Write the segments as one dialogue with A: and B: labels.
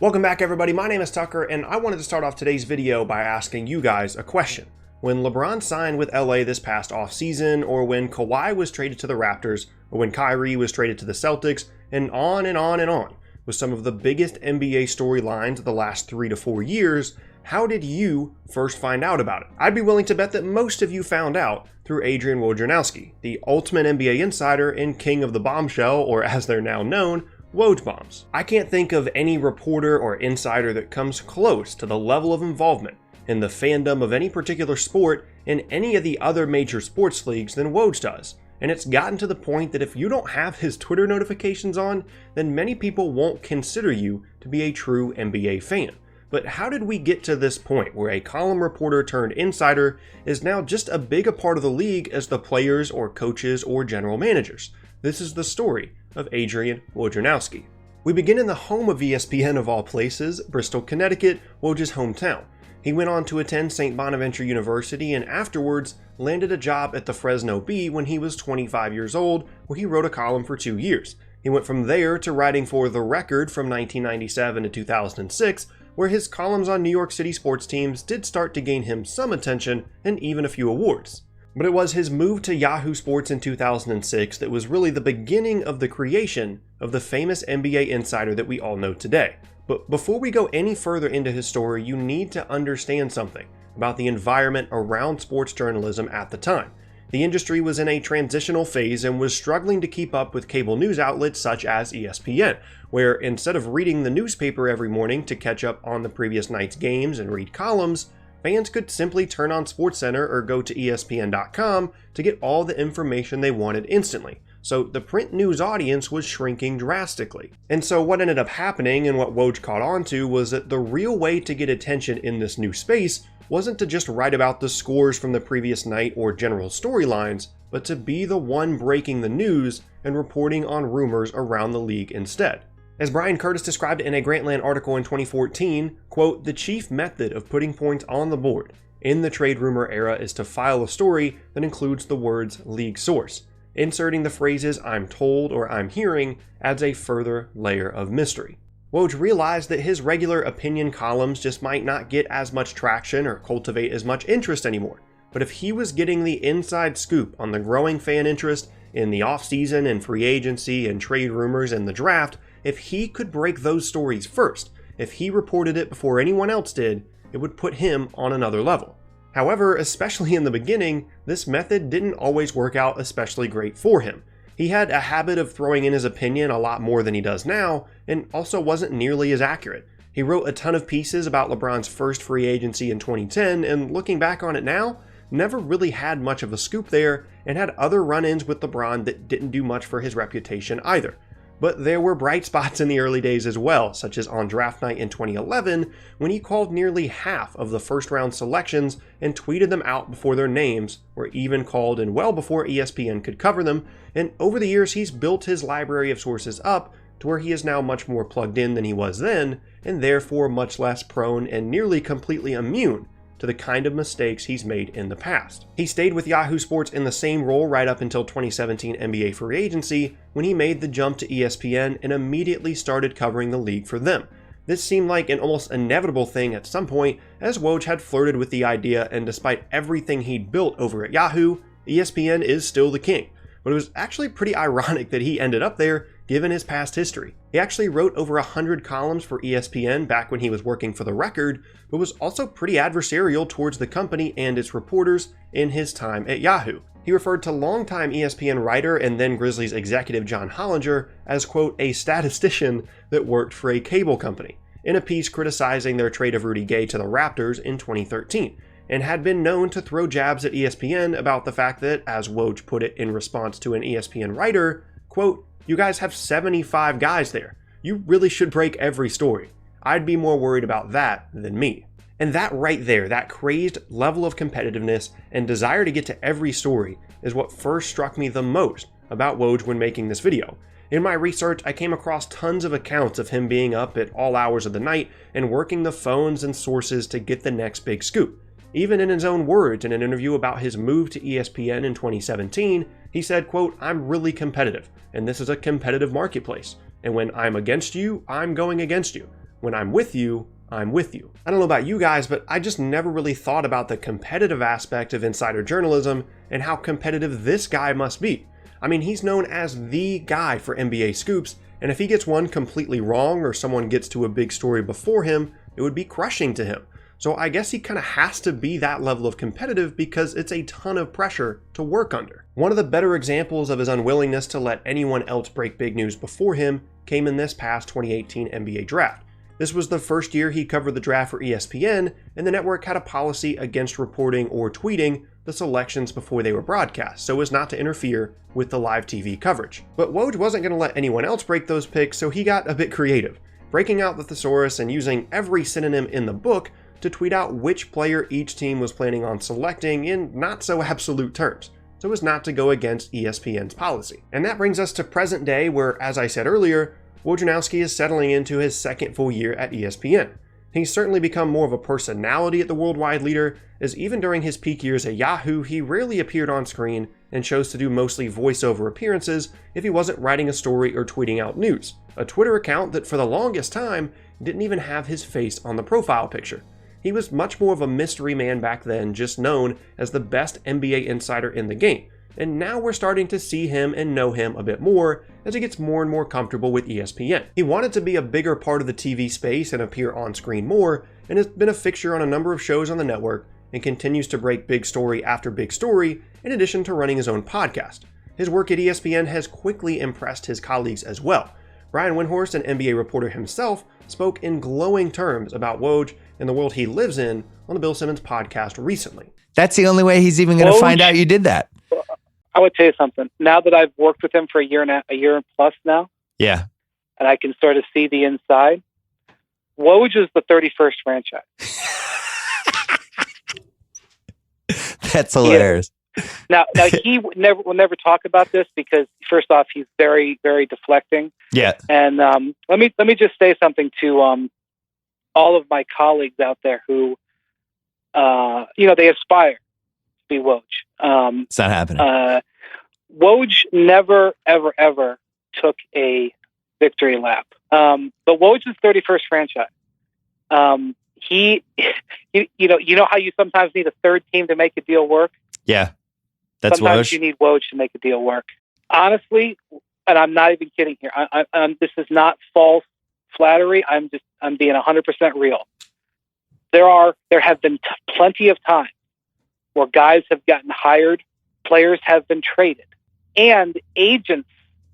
A: Welcome back everybody, my name is Tucker and I wanted to start off today's video by asking you guys a question. When LeBron signed with LA this past offseason, or when Kawhi was traded to the Raptors, or when Kyrie was traded to the Celtics, and on and on and on, with some of the biggest NBA storylines of the last 3 to 4 years, how did you first find out about it? I'd be willing to bet that most of you found out through Adrian Wojnarowski, the ultimate NBA insider and king of the bombshell, or as they're now known, Woj bombs. I can't think of any reporter or insider that comes close to the level of involvement in the fandom of any particular sport in any of the other major sports leagues than Woj does. And it's gotten to the point that if you don't have his Twitter notifications on, then many people won't consider you to be a true NBA fan. But how did we get to this point where a column reporter turned insider is now just as big a part of the league as the players or coaches or general managers? This is the story of Adrian Wojnarowski. We begin in the home of ESPN of all places, Bristol, Connecticut, Woj's hometown. He went on to attend St. Bonaventure University and afterwards landed a job at the Fresno Bee when he was 25 years old, where he wrote a column for 2 years. He went from there to writing for The Record from 1997 to 2006, where his columns on New York City sports teams did start to gain him some attention and even a few awards. But it was his move to Yahoo Sports in 2006 that was really the beginning of the creation of the famous NBA insider that we all know today. But before we go any further into his story, you need to understand something about the environment around sports journalism at the time. The industry was in a transitional phase and was struggling to keep up with cable news outlets such as ESPN, where instead of reading the newspaper every morning to catch up on the previous night's games and read columns, fans could simply turn on SportsCenter or go to ESPN.com to get all the information they wanted instantly. So the print news audience was shrinking drastically. And so what ended up happening, and what Woj caught on to, was that the real way to get attention in this new space wasn't to just write about the scores from the previous night or general storylines, but to be the one breaking the news and reporting on rumors around the league instead. As Brian Curtis described in a Grantland article in 2014, quote, "The chief method of putting points on the board in the trade rumor era is to file a story that includes the words league source. Inserting the phrases I'm told or I'm hearing adds a further layer of mystery." Woj realized that his regular opinion columns just might not get as much traction or cultivate as much interest anymore. But if he was getting the inside scoop on the growing fan interest in the offseason and free agency and trade rumors and the draft, if he could break those stories first, if he reported it before anyone else did, it would put him on another level. However, especially in the beginning, this method didn't always work out especially great for him. He had a habit of throwing in his opinion a lot more than he does now, and also wasn't nearly as accurate. He wrote a ton of pieces about LeBron's first free agency in 2010, and looking back on it now, never really had much of a scoop there, and had other run-ins with LeBron that didn't do much for his reputation either. But there were bright spots in the early days as well, such as on draft night in 2011, when he called nearly half of the first-round selections and tweeted them out before their names were even called and well before ESPN could cover them, and over the years he's built his library of sources up to where he is now much more plugged in than he was then, and therefore much less prone and nearly completely immune to the kind of mistakes he's made in the past. He stayed with Yahoo Sports in the same role right up until 2017 NBA free agency, when he made the jump to ESPN and immediately started covering the league for them. This seemed like an almost inevitable thing at some point, as Woj had flirted with the idea, and despite everything he'd built over at Yahoo, ESPN is still the king. But it was actually pretty ironic that he ended up there, given his past history. He actually wrote over 100 columns for ESPN back when he was working for The Record, but was also pretty adversarial towards the company and its reporters in his time at Yahoo. He referred to longtime ESPN writer and then Grizzlies executive John Hollinger as, quote, "a statistician that worked for a cable company," in a piece criticizing their trade of Rudy Gay to the Raptors in 2013, and had been known to throw jabs at ESPN about the fact that, as Woj put it in response to an ESPN writer, quote, "You guys have 75 guys there. You really should break every story. I'd be more worried about that than me." And that right there, that crazed level of competitiveness and desire to get to every story, is what first struck me the most about Woj when making this video. In my research, I came across tons of accounts of him being up at all hours of the night and working the phones and sources to get the next big scoop. Even in his own words, in an interview about his move to ESPN in 2017, he said, quote, "I'm really competitive, and this is a competitive marketplace. And when I'm against you, I'm going against you. when I'm with you, I'm with you. I don't know about you guys, but I just never really thought about the competitive aspect of insider journalism and how competitive this guy must be. I mean, he's known as the guy for NBA scoops, and if he gets one completely wrong or someone gets to a big story before him, it would be crushing to him. So I guess he kind of has to be that level of competitive because it's a ton of pressure to work under. One of the better examples of his unwillingness to let anyone else break big news before him came in this past 2018 NBA draft. This was the first year he covered the draft for ESPN, and the network had a policy against reporting or tweeting the selections before they were broadcast, so as not to interfere with the live TV coverage. But Woj wasn't going to let anyone else break those picks, so he got a bit creative, breaking out the thesaurus and using every synonym in the book to tweet out which player each team was planning on selecting in not so absolute terms, so as not to go against ESPN's policy. And that brings us to present day where, as I said earlier, Wojnarowski is settling into his second full year at ESPN. He's certainly become more of a personality at the worldwide leader, as even during his peak years at Yahoo, he rarely appeared on screen and chose to do mostly voiceover appearances if he wasn't writing a story or tweeting out news. A Twitter account that for the longest time didn't even have his face on the profile picture. He was much more of a mystery man back then, just known as the best NBA insider in the game. And now we're starting to see him and know him a bit more as he gets more and more comfortable with ESPN. He wanted to be a bigger part of the TV space and appear on screen more, and has been a fixture on a number of shows on the network and continues to break big story after big story, in addition to running his own podcast. His work at ESPN has quickly impressed his colleagues as well. Brian Windhorst, an NBA reporter himself, spoke in glowing terms about Woj and the world he lives in on the Bill Simmons podcast recently.
B: That's the only way he's even going to find out you did that.
C: I would tell you something. Now that I've worked with him for a year and plus now,
B: yeah,
C: and I can sort of see the inside, Woj is the 31st franchise.
B: That's hilarious.
C: Now he will never talk about this because first off, he's very, very deflecting.
B: Yeah.
C: And let me just say something to all of my colleagues out there who, they aspire to be Woj.
B: It's not happening.
C: Woj never, ever, ever took a victory lap. But Woj is 31st franchise. You know how you sometimes need a third team to make a deal work?
B: Yeah. That's
C: sometimes
B: Woj.
C: You need Woj to make a deal work. Honestly, and I'm not even kidding here. This is not false flattery. I'm being 100% real. There have been plenty of times where guys have gotten hired, players have been traded, and agents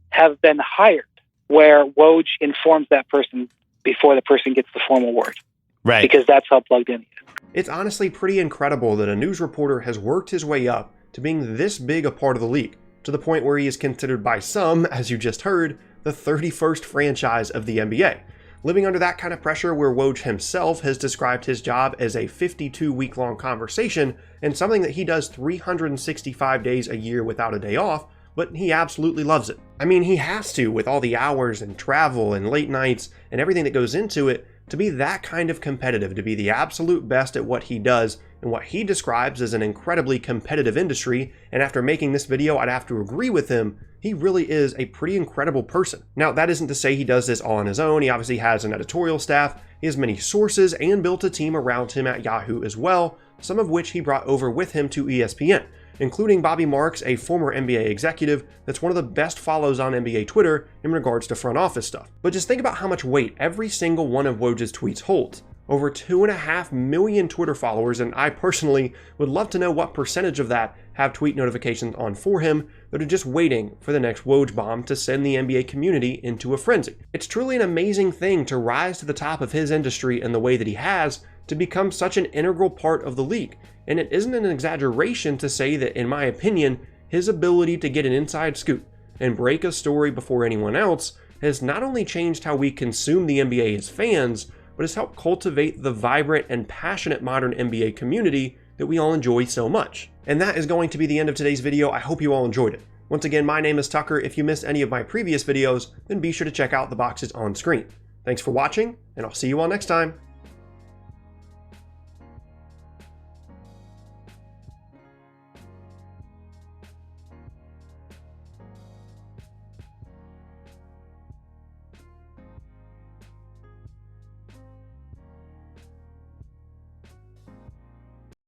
C: have been hired where Woj informs that person before the person gets the formal word.
B: Right.
C: Because that's how plugged in he is.
A: It's honestly pretty incredible that a news reporter has worked his way up to being this big a part of the league, to the point where he is considered by some, as you just heard, the 31st franchise of the NBA. Living under that kind of pressure where Woj himself has described his job as a 52-week-long conversation and something that he does 365 days a year without a day off, but he absolutely loves it. I mean, he has to, with all the hours and travel and late nights and everything that goes into it, to be that kind of competitive, to be the absolute best at what he does and what he describes as an incredibly competitive industry. And after making this video, I'd have to agree with him. He really is a pretty incredible person. Now, that isn't to say he does this all on his own. He obviously has an editorial staff, he has many sources, and built a team around him at Yahoo as well, some of which he brought over with him to ESPN, including Bobby Marks, a former NBA executive that's one of the best follows on NBA Twitter in regards to front office stuff. But just think about how much weight every single one of Woj's tweets holds. Over 2.5 million Twitter followers, and I personally would love to know what percentage of that have tweet notifications on for him that are just waiting for the next Woj bomb to send the NBA community into a frenzy. It's truly an amazing thing to rise to the top of his industry in the way that he has, to become such an integral part of the league. And it isn't an exaggeration to say that, in my opinion, his ability to get an inside scoop and break a story before anyone else has not only changed how we consume the NBA as fans, but has helped cultivate the vibrant and passionate modern NBA community that we all enjoy so much. And that is going to be the end of today's video. I hope you all enjoyed it. Once again, my name is Tucker. If you missed any of my previous videos, then be sure to check out the boxes on screen. Thanks for watching, and I'll see you all next time.